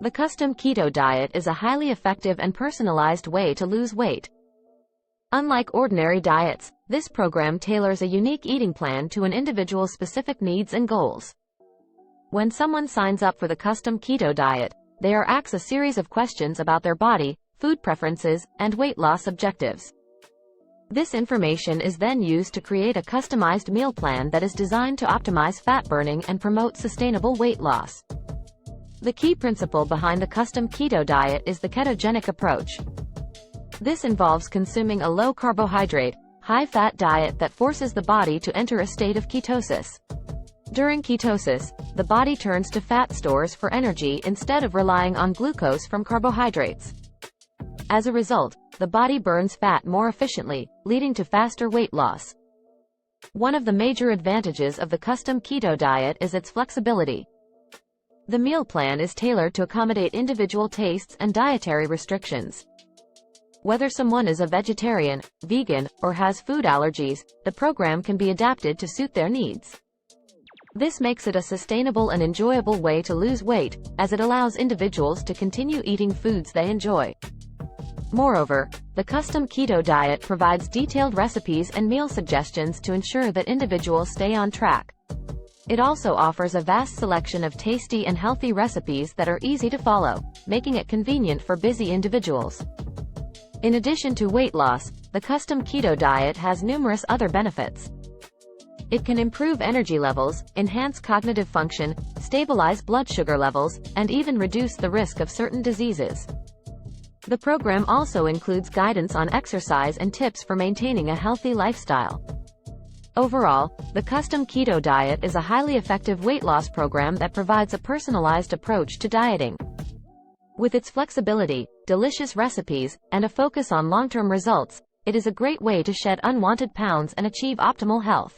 The Custom Keto Diet is a highly effective and personalized way to lose weight. Unlike ordinary diets, this program tailors a unique eating plan to an individual's specific needs and goals. When someone signs up for the Custom Keto Diet, they are asked a series of questions about their body, food preferences, and weight loss objectives. This information is then used to create a customized meal plan that is designed to optimize fat burning and promote sustainable weight loss. The key principle behind the Custom Keto Diet is the ketogenic approach. This involves consuming a low-carbohydrate, high-fat diet that forces the body to enter a state of ketosis. During ketosis, the body turns to fat stores for energy instead of relying on glucose from carbohydrates. As a result, the body burns fat more efficiently, leading to faster weight loss. One of the major advantages of the Custom Keto Diet is its flexibility. The meal plan is tailored to accommodate individual tastes and dietary restrictions. Whether someone is a vegetarian, vegan, or has food allergies, the program can be adapted to suit their needs. This makes it a sustainable and enjoyable way to lose weight, as it allows individuals to continue eating foods they enjoy. Moreover, the Custom Keto Diet provides detailed recipes and meal suggestions to ensure that individuals stay on track. It also offers a vast selection of tasty and healthy recipes that are easy to follow, making it convenient for busy individuals. In addition to weight loss, the Custom Keto Diet has numerous other benefits. It can improve energy levels, enhance cognitive function, stabilize blood sugar levels, and even reduce the risk of certain diseases. The program also includes guidance on exercise and tips for maintaining a healthy lifestyle. Overall, the Custom Keto Diet is a highly effective weight loss program that provides a personalized approach to dieting. With its flexibility, delicious recipes, and a focus on long-term results, it is a great way to shed unwanted pounds and achieve optimal health.